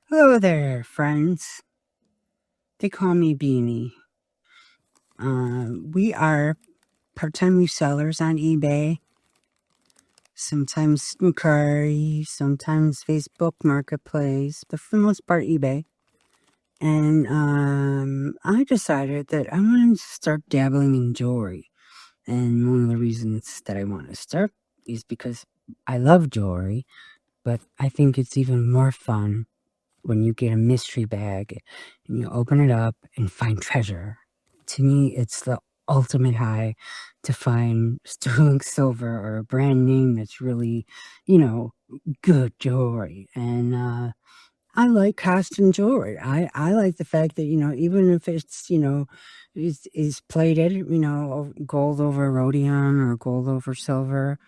Hello there, friends. They call me Beanie. We are part-time resellers on eBay, sometimes Mercari, sometimes Facebook Marketplace, but for the most part eBay. And I decided that I wanted to start dabbling in jewelry. And one of the reasons that I want to start is because I love jewelry, but I think it's even more fun when you get a mystery bag and you open it up and find treasure. To me, it's the ultimate high to find sterling silver or a brand name that's really, good jewelry. And I like costume jewelry. I like the fact that, even if it's, is plated, gold over rhodium or gold over silver,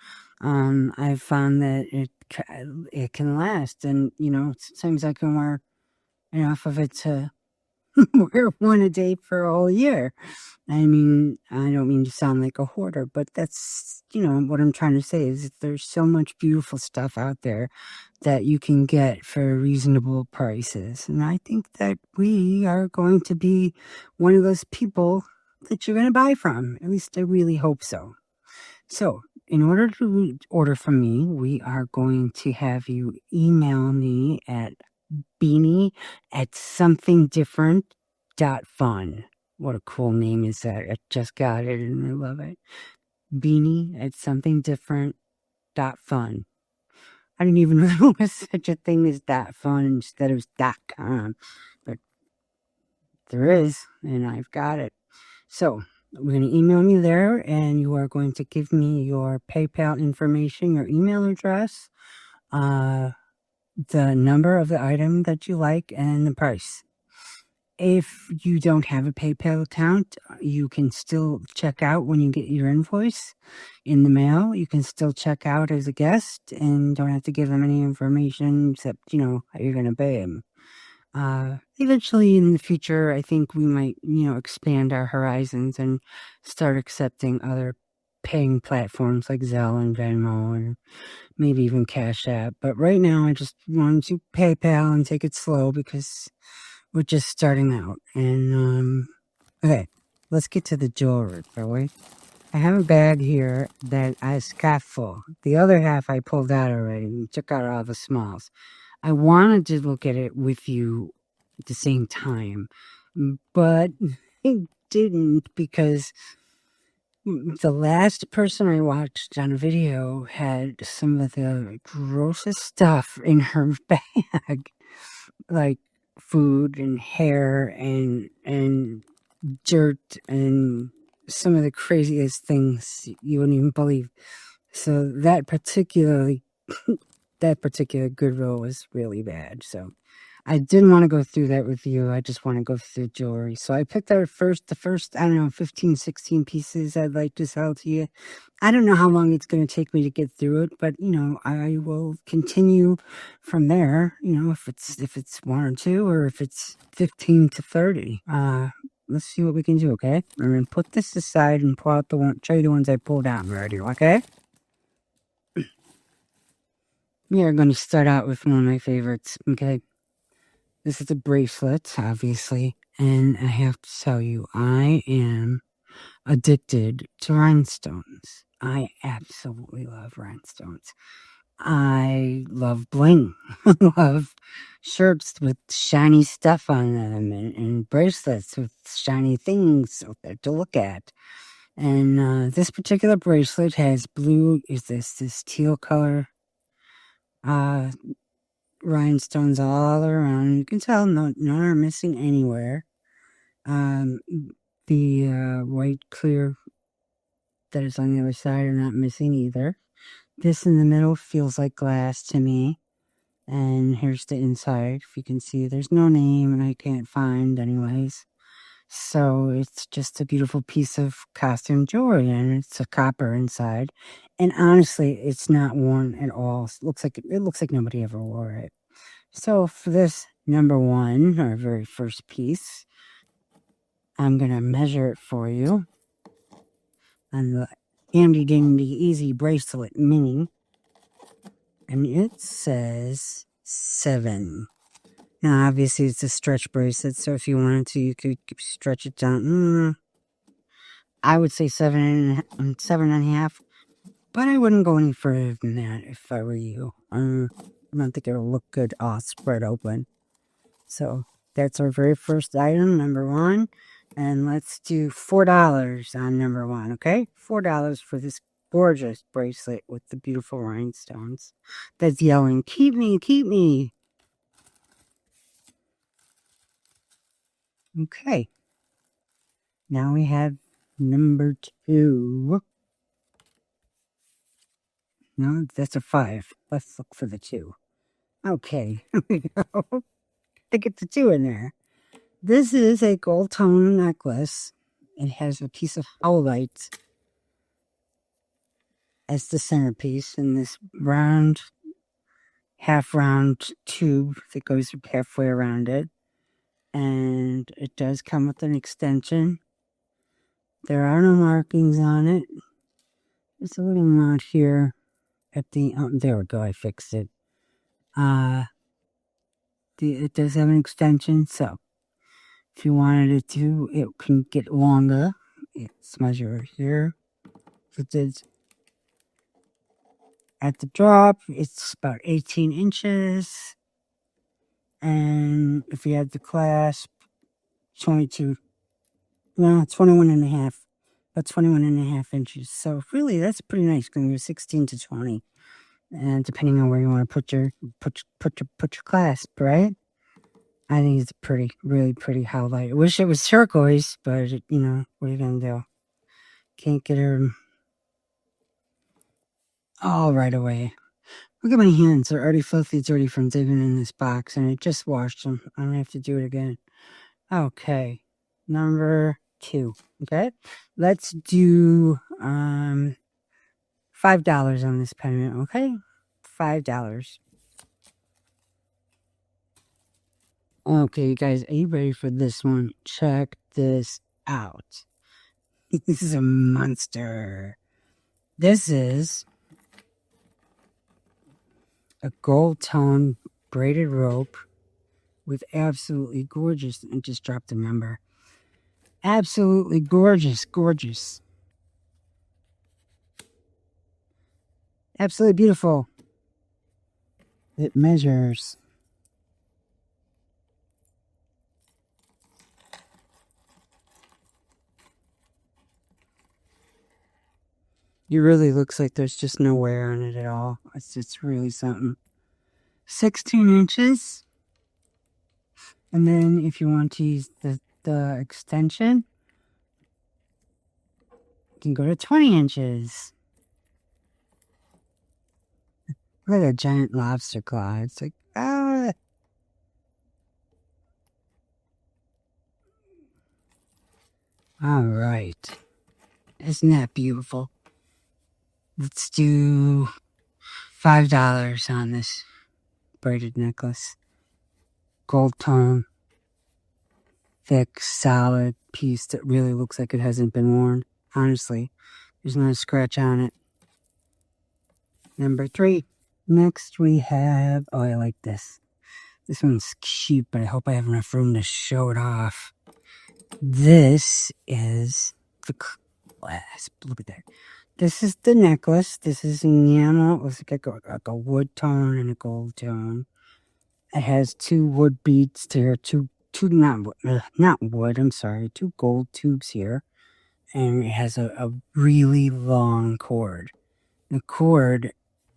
I've found that it can last. And, sometimes I can wear enough of it to wear one a day for a whole year. I mean, I don't mean to sound like a hoarder, but that's, what I'm trying to say is that there's so much beautiful stuff out there that you can get for reasonable prices. And I think that we are going to be one of those people that you're going to buy from. At least I really hope so. So, in order to order from me, we are going to have you email me at beanie@somethingdifferent.fun. What a cool name is that? I just got it and I love it. beanie@somethingdifferent.fun. I didn't even know there was such a thing as .fun instead of .com, but there is, and I've got it. So we're going to email me there, and you are going to give me your PayPal information, your email address, the number of the item that you like, and the price. If you don't have a PayPal account, you can still check out when you get your invoice in the mail. You can still check out as a guest and don't have to give them any information except, how you're going to pay them. Eventually in the future, I think we might, expand our horizons and start accepting other paying platforms like Zelle and Venmo and maybe even Cash App. But right now, I just wanted to PayPal and take it slow because we're just starting out. And, okay, let's get to the jewelry, shall we? I have a bag here that is half full. The other half I pulled out already and took out all the smalls. I wanted to look at it with you at the same time, but I didn't because the last person I watched on a video had some of the grossest stuff in her bag, like food and hair and dirt and some of the craziest things you wouldn't even believe. So that particular Goodwill was really bad. So I didn't want to go through that with you. I just want to go through jewelry. So I picked out the first, I don't know, 15, 16 pieces I'd like to sell to you. I don't know how long it's going to take me to get through it, but I will continue from there, if it's one or two or if it's 15 to 30. Let's see what we can do, okay? I'm going to put this aside and pull out show you the ones I pulled out already, okay? We are going to start out with one of my favorites, okay? This is a bracelet, obviously, and I have to tell you, I am addicted to rhinestones. I absolutely love rhinestones. I love bling. I love shirts with shiny stuff on them and bracelets with shiny things to look at. And this particular bracelet has this teal color rhinestones all around. You can tell none are missing anywhere. The white clear that is on the other side are not missing either. This in the middle feels like glass to me. And here's the inside. If you can see, there's no name and I can't find anyways. So it's just a beautiful piece of costume jewelry and it's a copper inside. And honestly, it's not worn at all. It looks like nobody ever wore it. So for this number one, our very first piece, I'm going to measure it for you on the handy dandy easy bracelet mini. And it says 7. Now, obviously, it's a stretch bracelet, so if you wanted to, you could stretch it down. I would say 7.5, but I wouldn't go any further than that if I were you. I don't think it'll look good all spread open. So that's our very first item, number one. And let's do $4 on number one, okay? $4 for this gorgeous bracelet with the beautiful rhinestones that's yelling, "Keep me, keep me." Okay. Now we have number two. No, that's a 5. Let's look for the 2. Okay, here we go. To get the 2 in there. This is a gold tone necklace. It has a piece of howlite as the centerpiece in this round, half round tube that goes halfway around it. And it does come with an extension. There are no markings on it. There's a little knot here at the, there we go, I fixed it. It does have an extension, so if you wanted it to, it can get longer. It's measure here. It is at the drop, it's about 18 inches. And if you had the clasp, 21 and a half, about 21 and a half inches. So really, that's pretty nice, going to 16 to 20. And depending on where you want to put your clasp, right? I think it's pretty, really pretty howlite. I wish it was turquoise, but what are you gonna do? Can't get her all right away. Look at my hands; they're already filthy dirty from digging in this box, and I just washed them. I don't have to do it again. Okay, number 2. Okay, let's do $5 on this pendant. Okay, $5. Okay, you guys, are you ready for this one? Check this out. This is a monster. This is a gold tone braided rope with absolutely gorgeous, and just dropped the number. Absolutely gorgeous, gorgeous. Absolutely beautiful. It measures it really looks like there's just no wear on it at all. It's really something. 16 inches. And then if you want to use the extension, you can go to 20 inches. Look at a giant lobster claw. It's like, ah. All right. Isn't that beautiful? Let's do $5 on this braided necklace. Gold tone. Thick, solid piece that really looks like it hasn't been worn. Honestly, there's not a scratch on it. Number 3. Next we have, oh, I like this. This one's cute, but I hope I have enough room to show it off. This is the clasp. Look at that. This is the necklace. This is enamel. It looks like a wood tone and a gold tone. It has 2 wood beads here. Two gold tubes here. And it has a really long cord. The cord,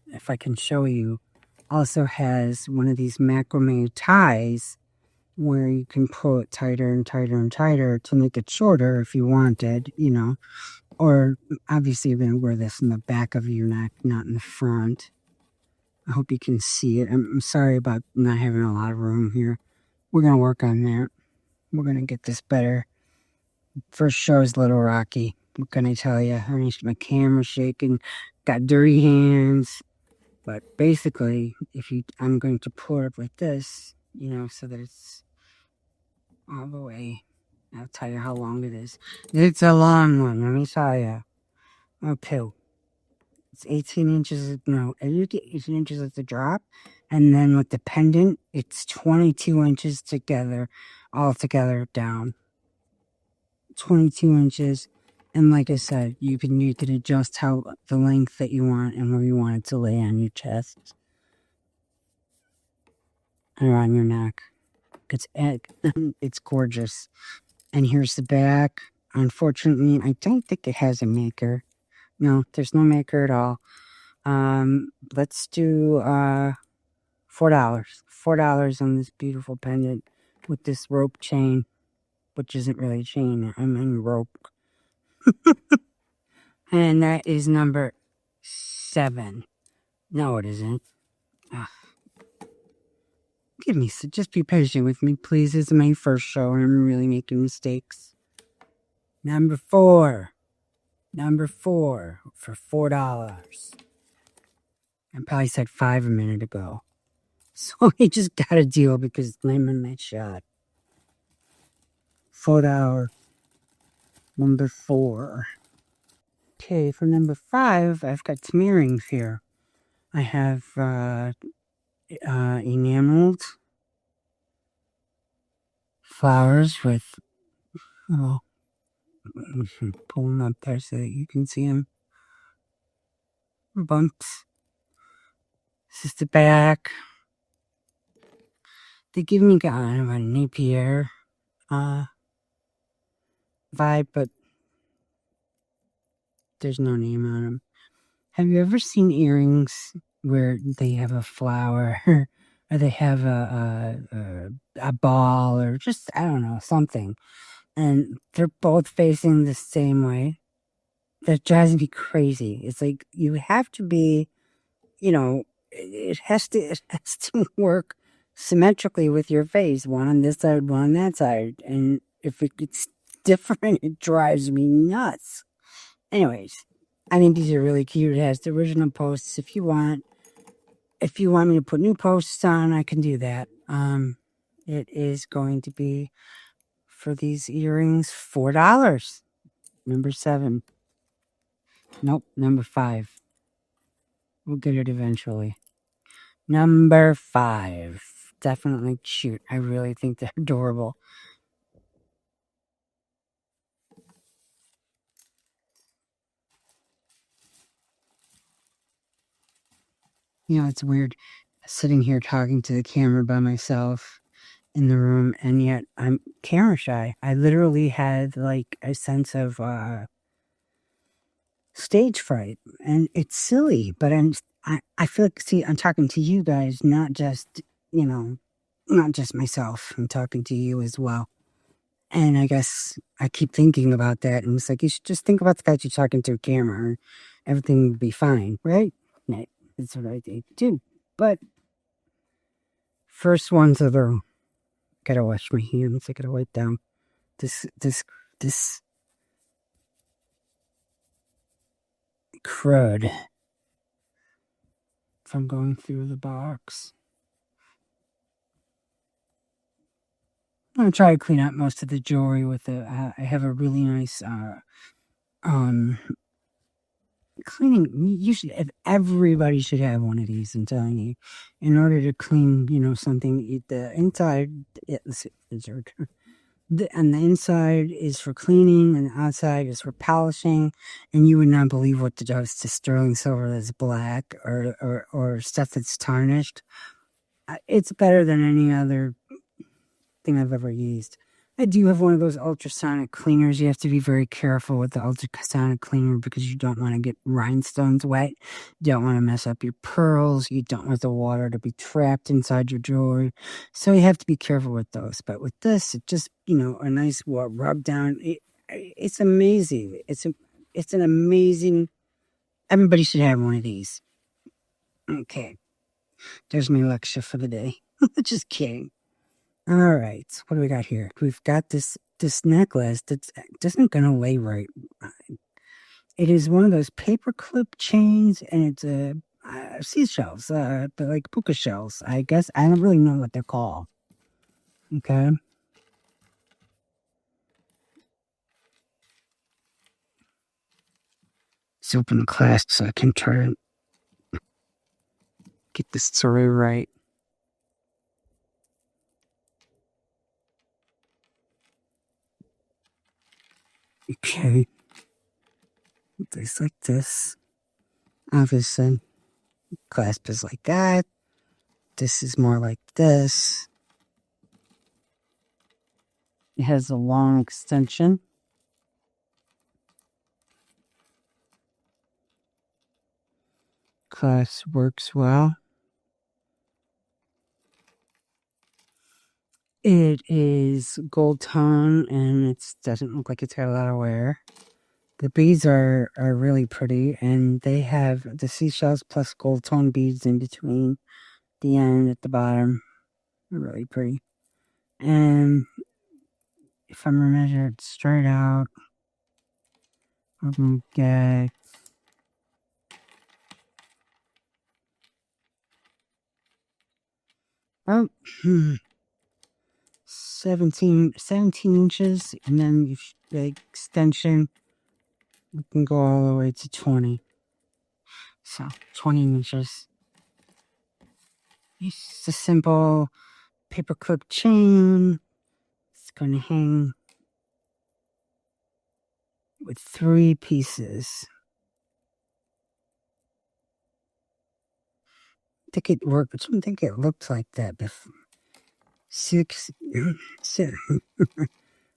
if I can show you, also has one of these macrame ties where you can pull it tighter and tighter and tighter to make it shorter if you wanted, Or obviously you're going to wear this in the back of your neck, not in the front. I hope you can see it. I'm sorry about not having a lot of room here. We're going to work on that. We're going to get this better. First show is a little rocky. What can I tell you? My camera's shaking. Got dirty hands. But basically, I'm going to pull it up like this, so that it's all the way. I'll tell you how long it is. It's a long one, let me tell you. Okay. It's 18 inches, 18 inches at the drop, And then with the pendant, it's 22 inches together, all together down. 22 inches. And like I said, you can adjust how the length that you want and where you want it to lay on your chest or on your neck. It's gorgeous. And here's the back. Unfortunately, I don't think it has a maker. No, there's no maker at all. Let's do $4. $4 on this beautiful pendant with this rope chain, which isn't really a chain. I mean rope. And that is number 7. No, it isn't. Ugh. Just be patient with me, please. This is my first show and I'm really making mistakes. Number 4. Number 4 for $4. I probably said 5 a minute ago. So I just got a deal because I'm in that shot. $4. Number 4. Okay, for number 5, I've got some earrings here. I have enameled flowers with, pull them up there so that you can see them. Bumps. This is the back. They give me kind of a Napier vibe, but there's no name on them. Have you ever seen earrings where they have a flower or they have a ball or just, I don't know, something, and they're both facing the same way? That drives me crazy. It's like you have to be, it has to work symmetrically with your face, one on this side, one on that side, and if it gets different, it drives me nuts. Anyways, I think these are really cute. It has the original posts. If you want me to put new posts on, I can do that. It is going to be, for these earrings, $4. Number 7. Nope, number 5. We'll get it eventually. Number 5. Definitely cute. I really think they're adorable. It's weird sitting here talking to the camera by myself in the room, and yet I'm camera shy. I literally had like a sense of stage fright, and it's silly, but I feel like, see, I'm talking to you guys, not just myself. I'm talking to you as well. And I guess I keep thinking about that, and it's like, you should just think about the fact you're talking to a camera, and everything would be fine, right? That's what I do. But first ones are the, gotta wash my hands. I gotta wipe down this crud from going through the box. I'm gonna try to clean up most of the jewelry with I have a really nice cleaning. Everybody should have one of these. I'm telling you, in order to clean, something, the inside, and the inside is for cleaning, and the outside is for polishing. And you would not believe what it does to sterling silver that's black or stuff that's tarnished. It's better than any other thing I've ever used. I do have one of those ultrasonic cleaners. You have to be very careful with the ultrasonic cleaner because you don't want to get rhinestones wet. You don't want to mess up your pearls. You don't want the water to be trapped inside your jewelry. So you have to be careful with those. But with this, it just, a nice rub down. It's amazing. It's an amazing, everybody should have one of these. Okay. There's my lecture for the day. Just kidding. All right, what do we got here? We've got this necklace that isn't going to lay right. It is one of those paper clip chains, and it's seashells, like puka shells. I guess I don't really know what they're called. Okay. Let's open the clasp so I can try to get this story right. Okay. It's like this. Obviously, clasp is like that. This is more like this. It has a long extension. Clasp works well. It is gold tone and it doesn't look like it's got a lot of wear. The beads are really pretty, and they have the seashells plus gold tone beads in between the end at the bottom. They're really pretty. And if I'm gonna measure it straight out, we're gonna get 17 inches, and then if the extension, we can go all the way to 20. So 20 inches. It's a simple paperclip chain. It's going to hang with 3 pieces. I think it worked, but I don't think it looked like that before. 6.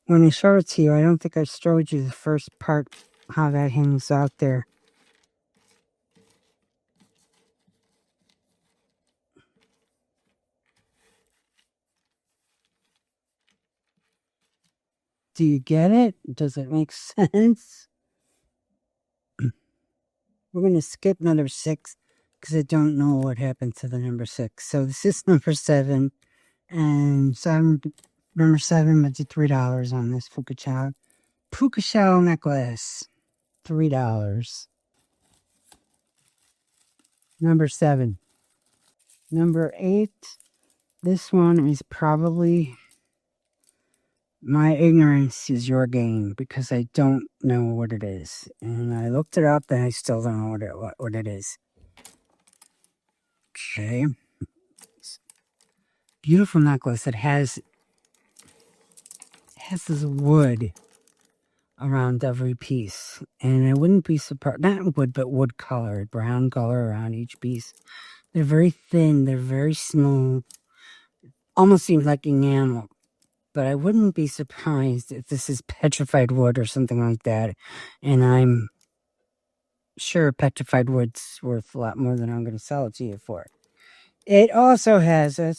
When I showed it to you, I don't think I showed you the first part, how that hangs out there. Do you get it? Does it make sense? We're going to skip number 6 because I don't know what happened to the number 6. So this is number 7, and number 7 would be $3 on this puka shell necklace. $3. Number 7. Number 8. This one is probably my ignorance is your gain because I don't know what it is, and I looked it up and I still don't know what it is. Okay. Beautiful necklace. It has this wood around every piece, and I wouldn't be surprised. Not wood, but wood color, brown color around each piece. They're very thin. They're very smooth. Almost seems like enamel. But I wouldn't be surprised if this is petrified wood or something like that. And I'm sure petrified wood's worth a lot more than I'm going to sell it to you for. It also has a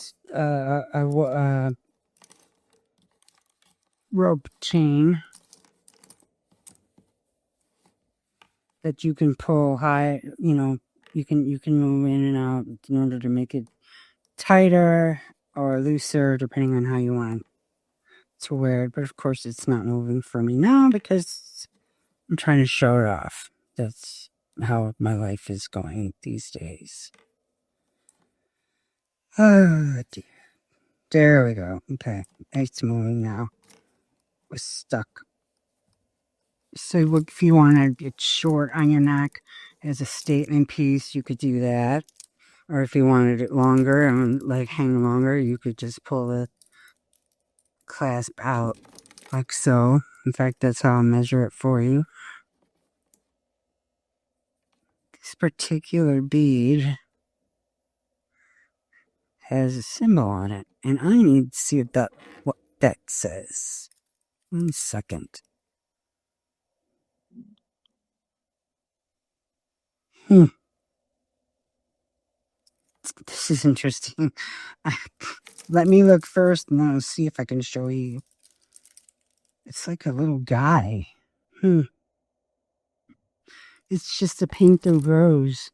rope chain that you can pull high. You can move in and out in order to make it tighter or looser, depending on how you want to wear it. But of course, it's not moving for me now because I'm trying to show it off. That's how my life is going these days. Oh, dear. There we go. Okay, it's moving now. Was stuck. So if you wanted it short on your neck as a statement piece, you could do that. Or if you wanted it longer and like hang longer, you could just pull the clasp out like so. In fact, that's how I'll measure it for you. This particular bead has a symbol on it, and I need to see what that says. 1 second. This is interesting. Let me look first, and then I'll see if I can show you. It's like a little guy. It's just a painted rose.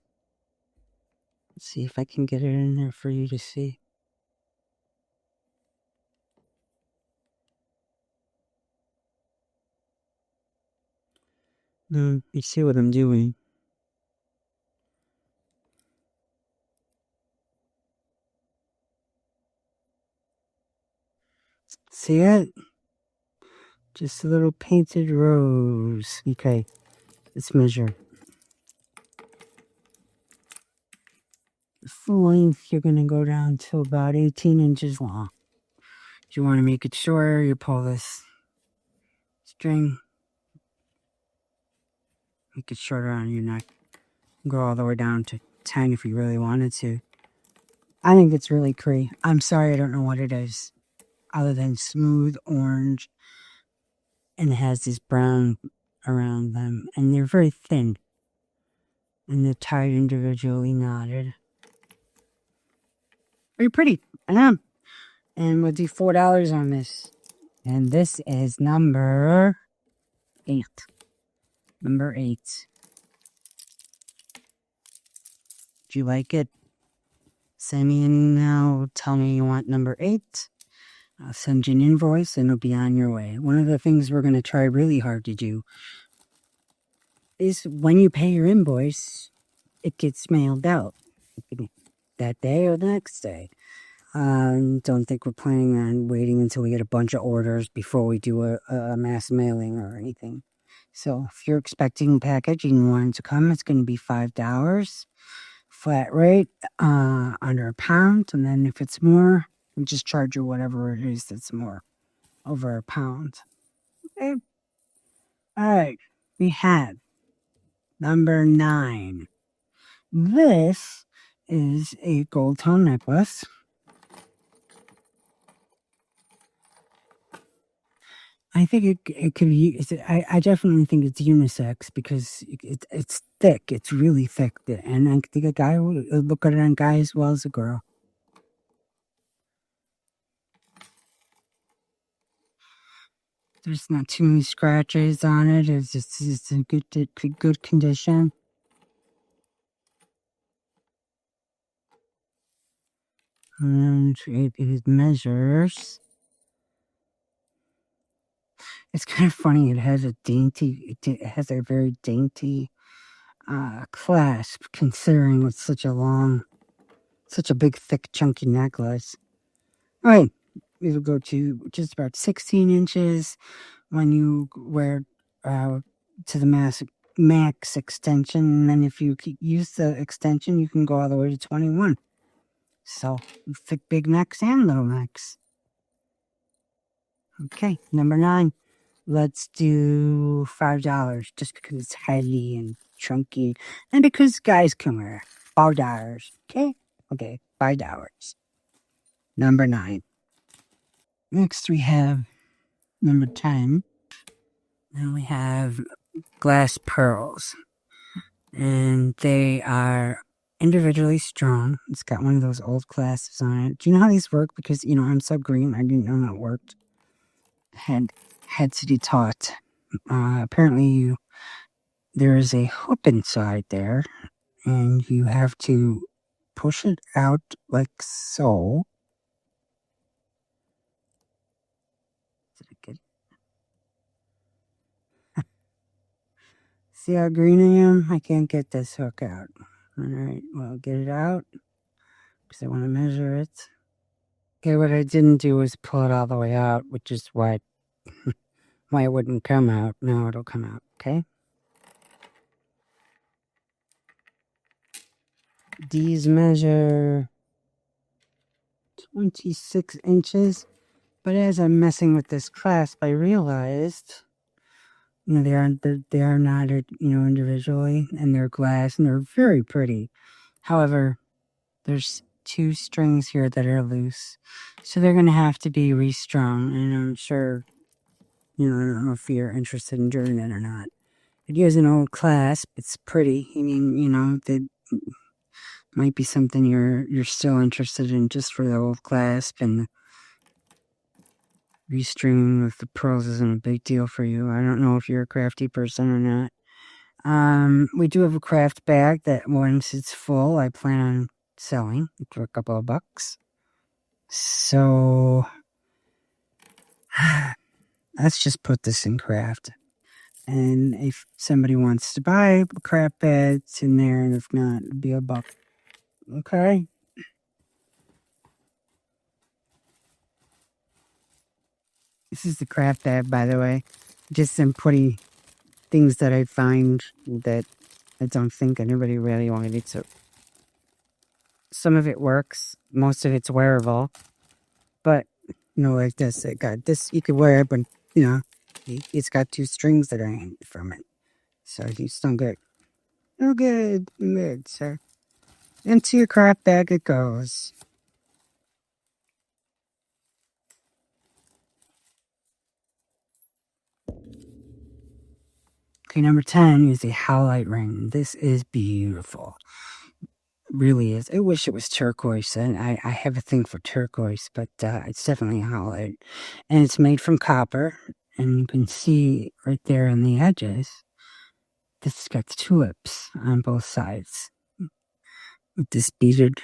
Let's see if I can get it in there for you to see. No, you see what I'm doing. See it? Just a little painted rose. Okay, let's measure. The full length, you're going to go down to about 18 inches long. If you want to make it shorter, you pull this string Make it shorter on your neck. Go all the way down to 10 if you really wanted to. I think it's really pretty. I'm sorry, I don't know what it is other than smooth orange, and it has this brown around them, and they're very thin, and they're tied individually knotted. Very pretty. I am. And we'll do $4 on this. And this is number 8. Number 8. Do you like it? Send me an email. Tell me you want number 8. I'll send you an invoice and it'll be on your way. One of the things we're going to try really hard to do is when you pay your invoice, it gets mailed out. It could be that day or the next day. Don't think we're planning on waiting until we get a bunch of orders before we do a mass mailing or anything. So if you're expecting a package and you want it to come, it's going to be $5 flat rate, under a pound. And then if it's more, we just charge you whatever it is that's more over a pound. Okay. All right. We have number 9. This is a gold tone necklace. I think it could be. I definitely think it's unisex because it's thick. It's really thick, and I think a guy would look at it on a guy as well as a girl. There's not too many scratches on it. It's in good condition. And it measures. It's kind of funny. It has a very dainty clasp, considering it's such a big, thick, chunky necklace. All right, it'll go to just about 16 inches when you wear to the max extension, and then if you use the extension, you can go all the way to 21. So, thick, big necks and little necks. Okay, number 9. Let's do $5 just because it's heavy and chunky and because guys can wear $5. Okay, $5. Number 9. Next we have number 10. And we have glass pearls. And they are individually strung. It's got one of those old clasps on it. Do you know how these work? Because, I'm so green, I didn't know how it worked. Had to be taught. Apparently there is a hook inside there, and you have to push it out like so. Did I get it? See how green I am? I can't get this hook out. Alright, well, get it out, because I want to measure it. Okay, what I didn't do was pull it all the way out, which is why it wouldn't come out. Now it'll come out, okay? These measure 26 inches, but as I'm messing with this clasp, I realized, they are knotted, individually, and they're glass, and they're very pretty. However, there's 2 strings here that are loose, so they're going to have to be restrung, and I'm sure, I don't know if you're interested in doing that or not. It is an old clasp. It's pretty. That might be something you're still interested in just for the old clasp, and restringing with the pearls isn't a big deal for you. I don't know if you're a crafty person or not. We do have a craft bag that once it's full, I plan on selling for a couple of bucks. So let's just put this in craft. And if somebody wants to buy a craft bag, it's in there, and if not, it'd be $1. Okay. This is the craft bag, by the way. Just some pretty things that I find that I don't think anybody really wanted to. Some of it works. Most of it's wearable. But, like this. I got this. You could wear it, but, it's got 2 strings that are hanging from it. So you still good. Oh, good. Good, sir. Into your crop bag it goes. Okay, number 10 is a howlite ring. This is beautiful. Really is. I wish it was turquoise, and I have a thing for turquoise, but it's definitely a howlite. And it's made from copper, and you can see right there on the edges, this has got tulips on both sides with this beaded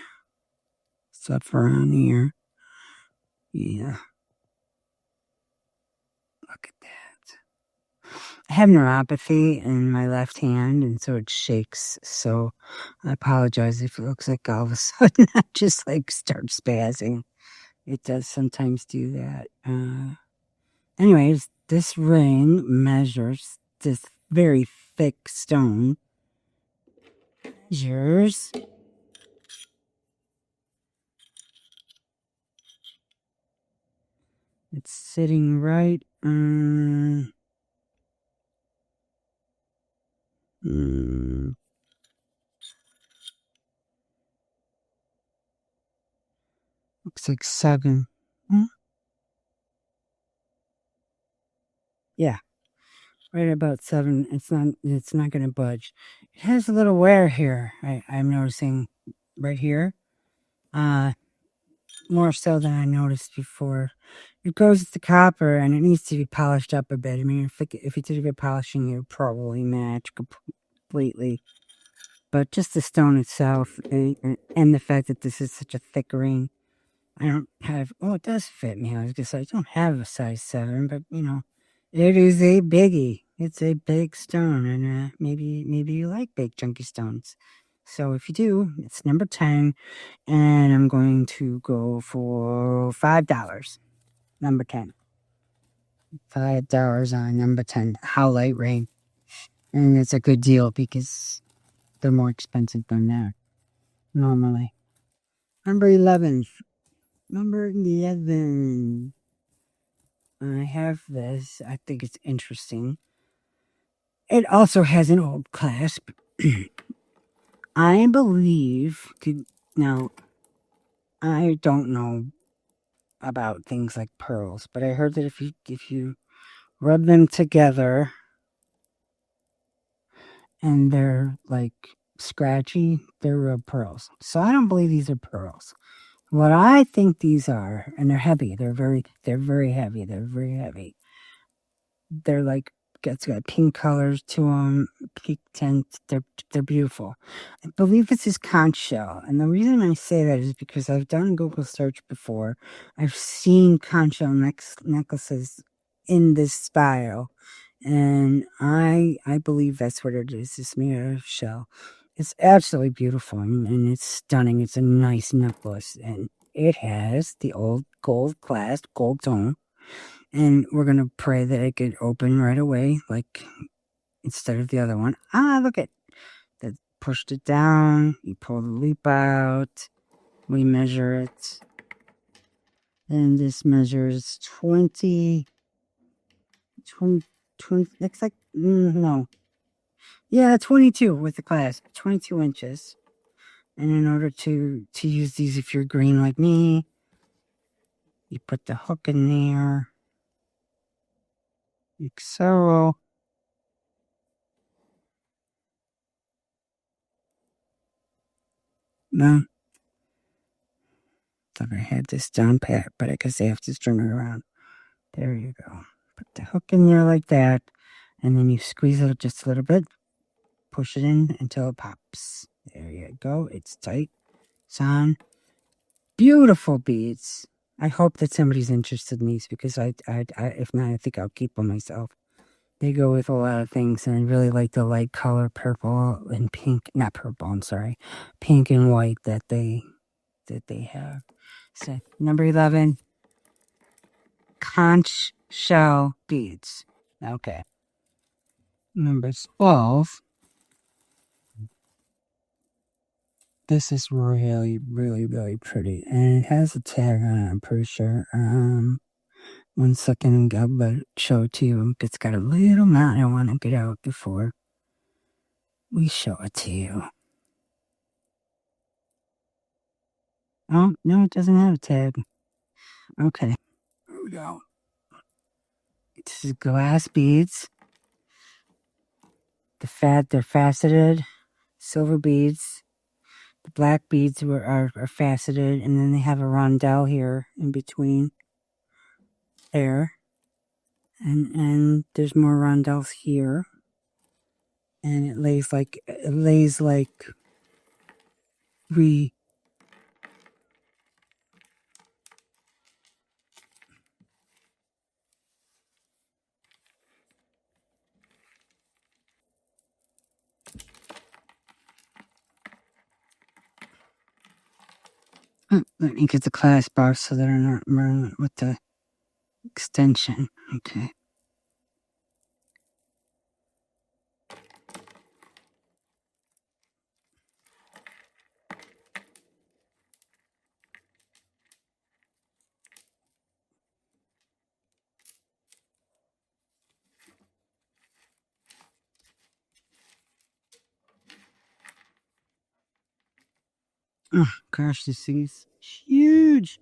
stuff around here. Yeah, look at that. I have neuropathy in my left hand, and so it shakes. So I apologize if it looks like all of a sudden I just like start spazzing. It does sometimes do that. Anyways, this ring measures this very thick stone. Measures. It's sitting right on. Looks like 7. Yeah, right about 7. It's not going to budge. It has a little wear here. I'm noticing right here. More so than I noticed before. It goes to copper and it needs to be polished up a bit. I mean, if you did a good polishing, it would probably match completely. But just the stone itself and the fact that this is such a thick ring, I don't have, oh, it does fit me. I was going to say, I don't have a size 7, but it is a biggie. It's a big stone, and maybe you like big chunky stones. So if you do, it's number 10, and I'm going to go for $5. Number 10. $5 on number 10, howlite ring. And it's a good deal because they're more expensive than that normally. Number 11. Number 11. I have this. I think it's interesting. It also has an old clasp. I believe, now, I don't know about things like pearls, but I heard that if you rub them together and they're like scratchy, they're real pearls. So I don't believe these are pearls. What I think these are, and they're heavy. They're very heavy. They're very heavy. They're like, it's got pink colors to them, pink tints. They're beautiful. I believe this is conch shell, and the reason I say that is because I've done Google search before. I've seen conch shell necklaces in this style, and I believe that's what it is. It's made out of shell. It's absolutely beautiful, and it's stunning. It's a nice necklace, and it has the old gold clasp, gold tone. And we're going to pray that it could open right away, like instead of the other one. Look at that. Pushed it down. You pull the loop out. We measure it. And this measures 20, looks like, no. Yeah, 22 with the clasp, 22 inches. And in order to use these, if you're green like me, you put the hook in there. Like so. No. Thought I had this down pat, but I guess I have to turn it around. There you go. Put the hook in there like that, and then you squeeze it just a little bit. Push it in until it pops. There you go. It's tight. It's on. Beautiful beads. I hope that somebody's interested in these because if not, I think I'll keep them myself. They go with a lot of things, and I really like the light color purple and pink. Not purple, I'm sorry. Pink and white that they have. So, number 11, conch shell beads. Okay. Number 12. This is really, really, really pretty. And it has a tag on it, I'm pretty sure. 1 second, I'll show it to you. It's got a little knot I want to get out before. We show it to you. Oh, no, it doesn't have a tag. Okay. Here we go. This is glass beads. They're faceted. Silver beads. The black beads are faceted, and then they have a rondelle here in between. There. And there's more rondelles here. And it lays like three. I think it's a class bar so that I'm not running with the extension. Okay. Oh gosh, this thing is huge.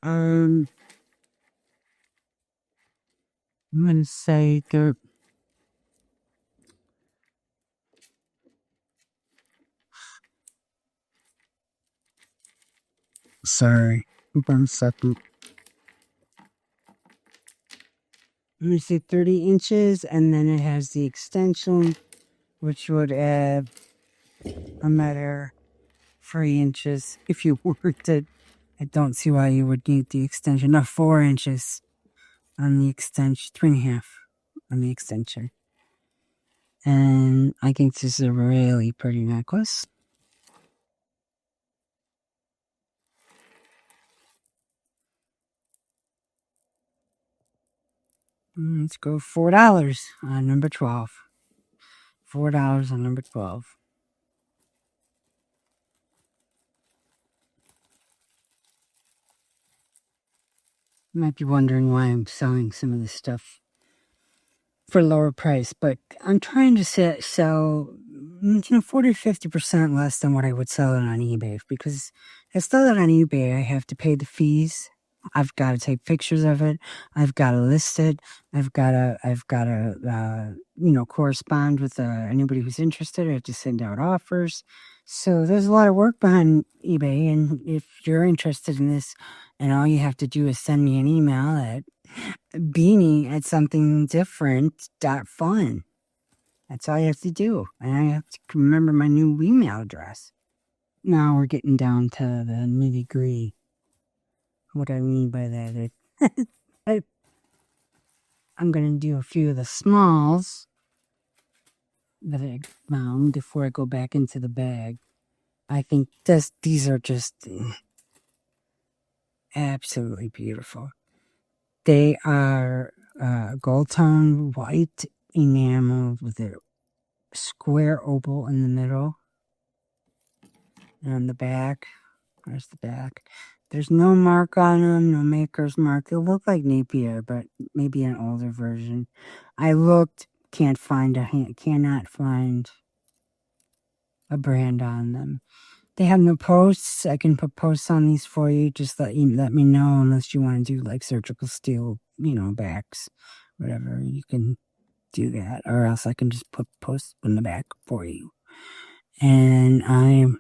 I'm gonna say they're. Sorry, 1 second. I'm gonna say 30 inches, and then it has the extension, which would add another 3 inches if you worked it. I don't see why you would need the extension. No, 4 inches on the extension, 3.5 on the extension. And I think this is a really pretty necklace. Let's go $4 on number 12. $4 on number 12. You might be wondering why I'm selling some of this stuff for lower price, but I'm trying to sell 40 to 50% less than what I would sell it on eBay, because I sell it on eBay, I have to pay the fees. I've got to take pictures of it. I've got to list it. I've got to correspond with anybody who's interested. I have to send out offers. So there's a lot of work behind eBay. And if you're interested in this, and all you have to do is send me an email at beanie@somethingdifferent.fun. That's all you have to do. And I have to remember my new email address. Now we're getting down to the nitty gritty. What I mean by that is I'm going to do a few of the smalls that I found before I go back into the bag. I think these are just absolutely beautiful. They are gold tone white enamel with a square opal in the middle. And on the back, there's the back. There's no mark on them, no maker's mark. They look like Napier, but maybe an older version. I looked, cannot find a brand on them. They have no posts. I can put posts on these for you. Just let me know, unless you want to do like surgical steel, backs, whatever. You can do that, or else I can just put posts in the back for you. And I'm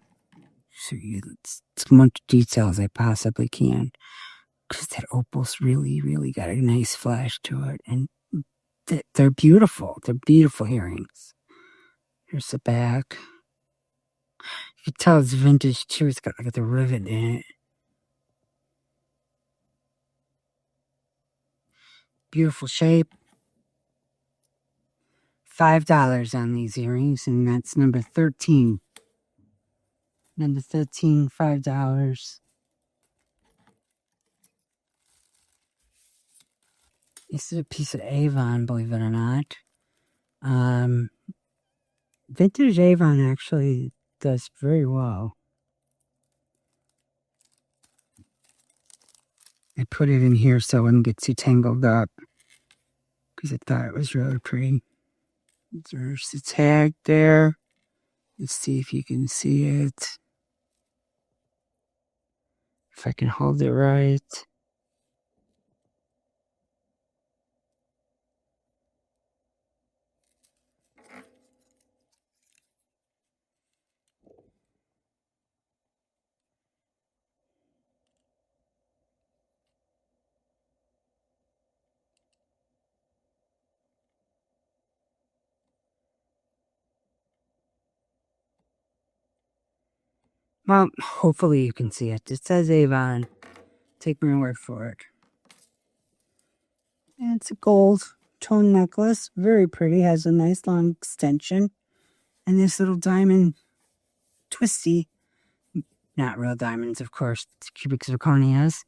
show you as much detail as I possibly can, because that opal's really, really got a nice flash to it, and they're beautiful. They're beautiful earrings. Here's the back. You can tell it's vintage too. It's got like the rivet in it. Beautiful shape. $5 on these earrings, and that's number 13. Number 13, $5. This is a piece of Avon, believe it or not. Vintage Avon actually does very well. I put it in here so it wouldn't get too tangled up. because I thought it was really pretty. There's the tag there. Let's see if you can see it. If I can hold it right. Well, hopefully you can see it. It says Avon. Take my word for it. And it's a gold tone necklace. Very pretty. Has a nice long extension. And this little diamond twisty. Not real diamonds, of course. It's cubic zirconias.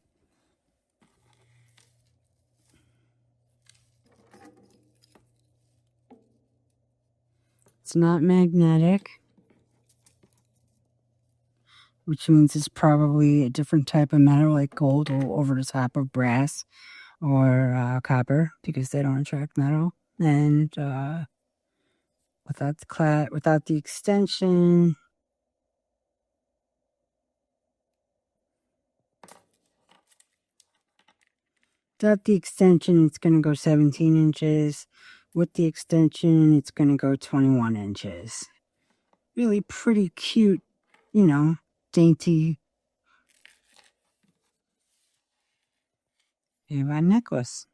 It's not magnetic, which means it's probably a different type of metal, like gold or over the top of brass or copper, because they don't attract metal. And without the extension, it's going to go 17 inches. With the extension, it's going to go 21 inches. Really pretty cute, dainty Avon necklace.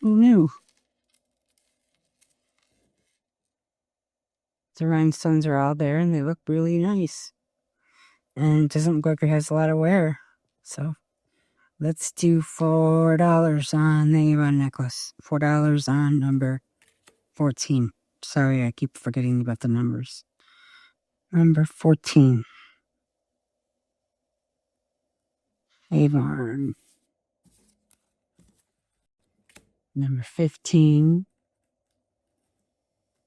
Who knew? The rhinestones are all there and they look really nice. And it doesn't look like it has a lot of wear. So let's do $4 on the Avon necklace. $4 on number 14. Sorry, I keep forgetting about the numbers. Number 14. Avon. Number 15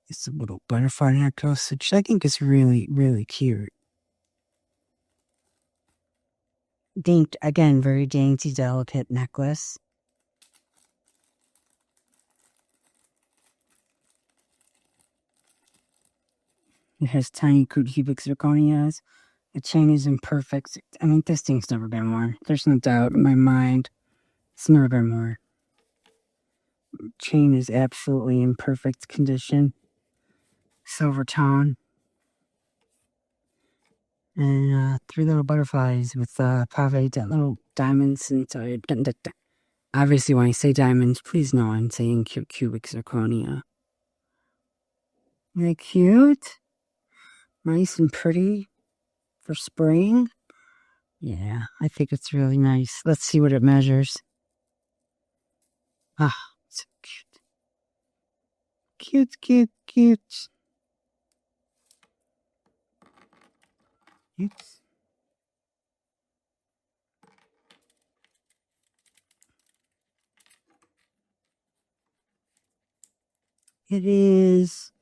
is a little butterfly necklace, which I think is really, really cute. Again, very dainty, delicate necklace. It has tiny cubic zirconias. The chain is imperfect. I mean, this thing's never been worn. There's no doubt in my mind. It's never been worn. Chain is absolutely in perfect condition. Silver tone. And 3 little butterflies with pave little diamonds inside. Obviously, when I say diamonds, please know I'm saying cubic zirconia. Isn't that cute? Nice and pretty for spring. Yeah, I think it's really nice. Let's see what it measures. Ah, so cute. Cute, cute, cute. Oops. It is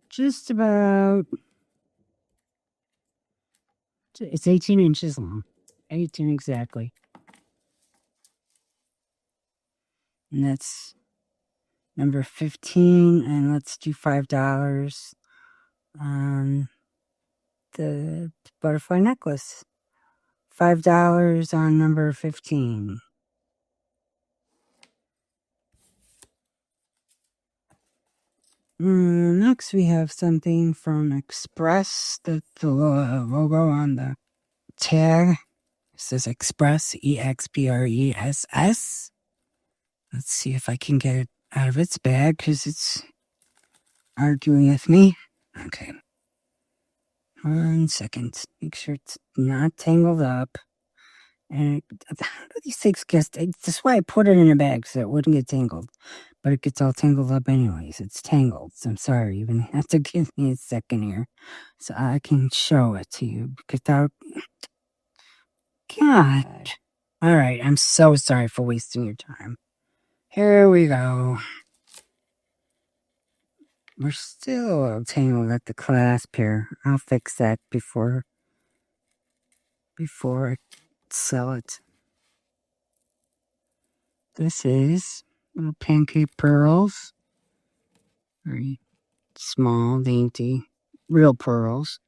just about, it's 18 inches long. 18 exactly. And that's number 15. And let's do $5 on the butterfly necklace. $5 on number 15. Next, we have something from Express. The logo on the tag says Express, EXPRESS. Let's see if I can get it out of its bag because it's arguing with me. Okay. 1 second. Make sure it's not tangled up. And how do these things get? That's why I put it in a bag so it wouldn't get tangled. But it gets all tangled up anyways. It's tangled. So I'm sorry. You're going to have to give me a second here so I can show it to you. Because God. All right. I'm so sorry for wasting your time. Here we go. We're still tangled at the clasp here. I'll fix that before I sell it. This is Little pancake pearls. Very small, dainty. Real pearls.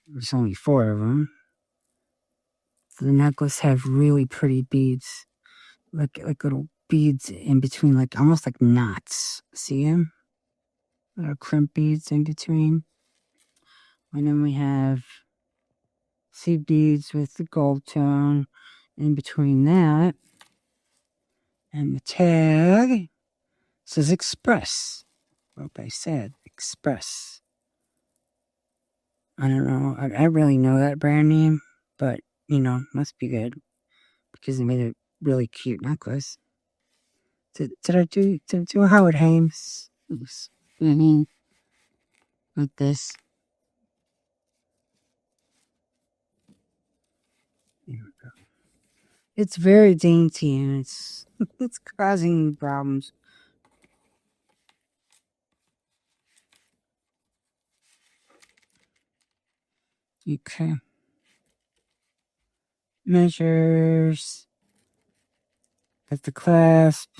There's only 4 of them. The necklace have really pretty beads. Like little beads in between, like almost like knots. See them? Little crimp beads in between. And then we have seed beads with the gold tone in between that. And the tag says Express. Hope I said Express. I don't know. I really know that brand name, but must be good because they made a really cute necklace. Did I do a Howard Hames? Like this. It's very dainty and it's causing problems. Okay. Measures at the clasp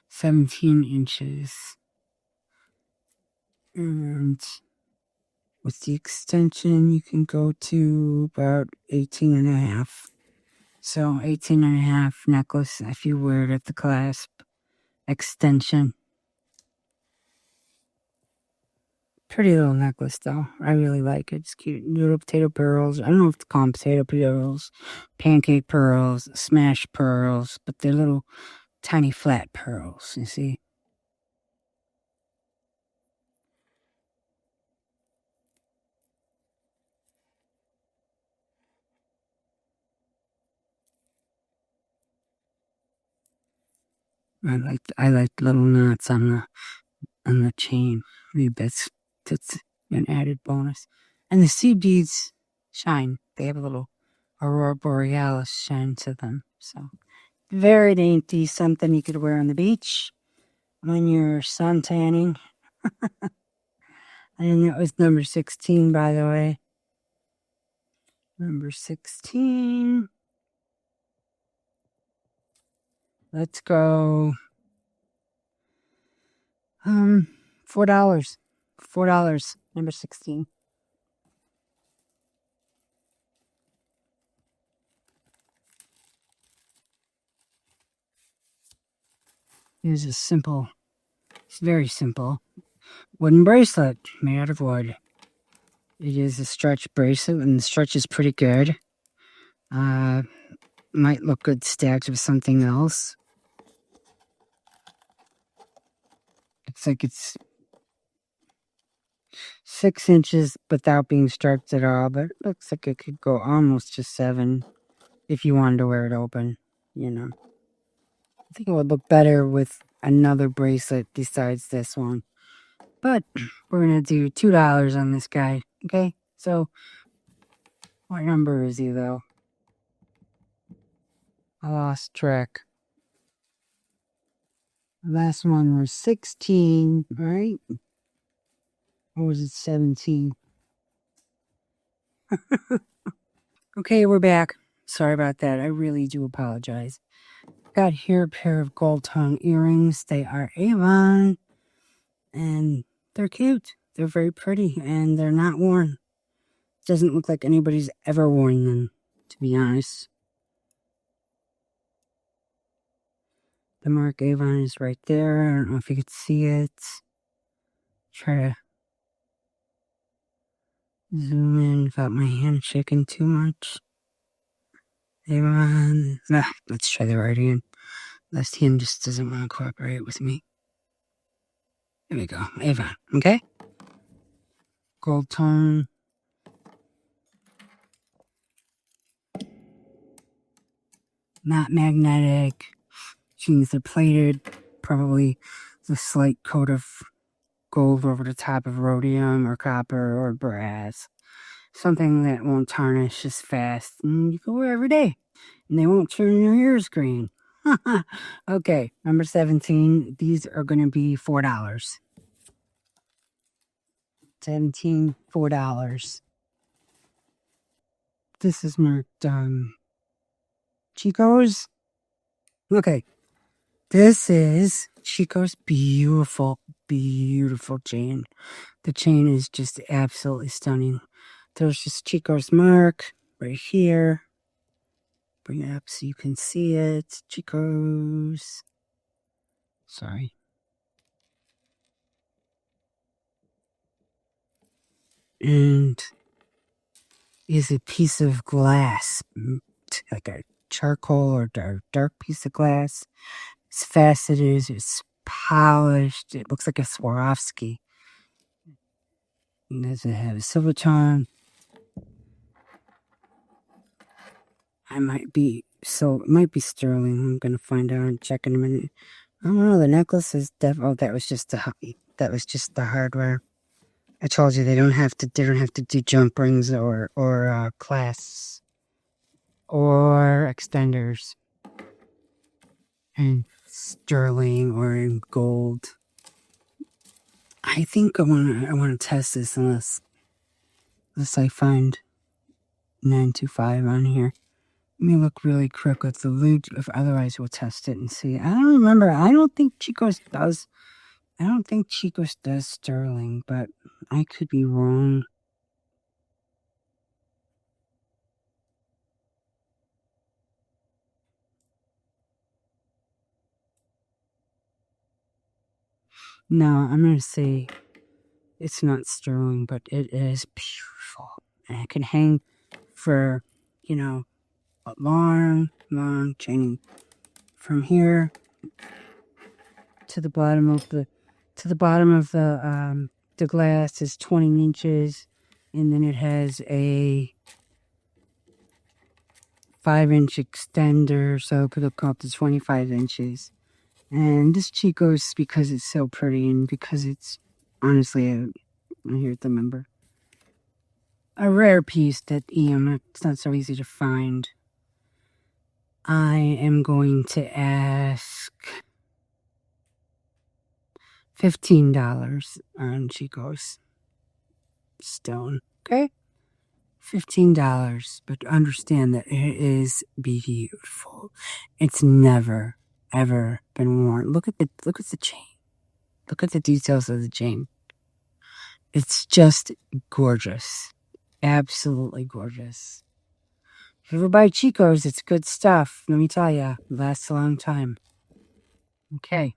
17 inches. And with the extension, you can go to about 18 and a half. So 18 and a half necklace if you wear it at the clasp. Extension. Pretty little necklace though. I really like it. It's cute. Little potato pearls. I don't know if to call them potato pearls, pancake pearls, smash pearls, but they're little tiny flat pearls, you see. I like little knots on the chain. Maybe that's an added bonus. And the sea beads shine. They have a little aurora borealis shine to them. So very dainty, something you could wear on the beach when you're sun tanning. And that was number 16, by the way. Number 16. Let's go. $4. $4. Number 16. It's very simple wooden bracelet made out of wood. It is a stretch bracelet, and the stretch is pretty good. Might look good stacked with something else. It's like it's 6 inches without being striped at all, but it looks like it could go almost to 7 if you wanted to wear it open, I think it would look better with another bracelet besides this one. But we're going to do $2 on this guy, okay? So, what number is he, though? I lost track. The last one was 16, right? Or was it 17? Okay, we're back. Sorry about that. I really do apologize. Got here a pair of gold tongue earrings. They are Avon. And they're cute. They're very pretty. And they're not worn. Doesn't look like anybody's ever worn them, to be honest. The mark Avon is right there. I don't know if you could see it. Try to zoom in without my hand shaking too much. Avon. Let's try the right hand. Left hand just doesn't want to cooperate with me. There we go. Avon. Okay? Gold tone. Not magnetic. Jeans are plated. Probably the slight coat of gold over the top of rhodium or copper or brass. Something that won't tarnish as fast and you can wear every day. And they won't turn your ears green. Okay, number 17. These are going to be $4. 17, $4. This is marked Chico's. Okay. This is Chico's beautiful, beautiful chain. The chain is just absolutely stunning. There's just Chico's mark right here. Bring it up so you can see it. Chico's. Sorry. And is a piece of glass, like a charcoal or dark piece of glass. It's faceted, it's polished. It looks like a Swarovski. And does it have a silver tone? It might be sterling. I'm gonna find out and check in a minute. I don't know. The necklace is oh, that was just the hardware. I told you they don't have to do jump rings or clasps or extenders in sterling or in gold. I think I want to test this unless I find 925 on here. Let me look really quick with the loot. If otherwise, we'll test it and see. I don't remember. I don't think Chico's does sterling, but I could be wrong. No, I'm going to say it's not sterling, but it is beautiful. And it can hang for, a long, long chain from here to the bottom of the glass is 20 inches, and then it has a 5-inch extender, so it'll come up to 25 inches. And this Chico's, because it's so pretty and because it's honestly here's the number, a rare piece that it's not so easy to find. I am going to ask $15 on Chico's stone. Okay? $15. But understand that it is beautiful. It's never, ever been worn. Look at the chain. Look at the details of the chain. It's just gorgeous. Absolutely gorgeous. If you ever buy Chico's, it's good stuff. Let me tell you, it lasts a long time. Okay.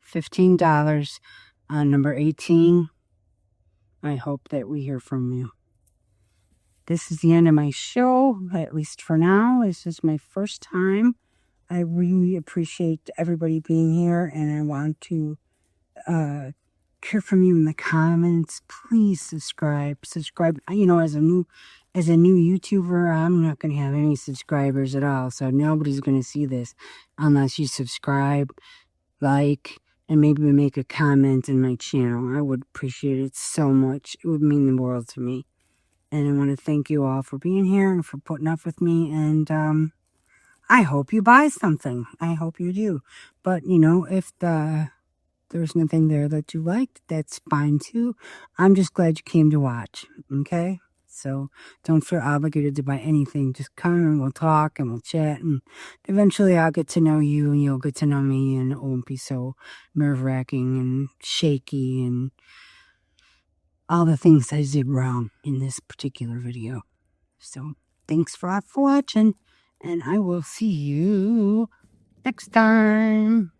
$15 on number 18. I hope that we hear from you. This is the end of my show, at least for now. This is my first time. I really appreciate everybody being here, and I want to hear from you in the comments. Please subscribe. As a new YouTuber, I'm not going to have any subscribers at all, so nobody's going to see this unless you subscribe, like, and maybe make a comment in my channel. I would appreciate it so much. It would mean the world to me. And I want to thank you all for being here and for putting up with me. And I hope you buy something. I hope you do. But, if there's nothing there that you liked, that's fine too. I'm just glad you came to watch. Okay? So don't feel obligated to buy anything. Just come and we'll talk and we'll chat. And eventually I'll get to know you and you'll get to know me. And it won't be so nerve-wracking and shaky and all the things I did wrong in this particular video. So thanks for watching, and I will see you next time.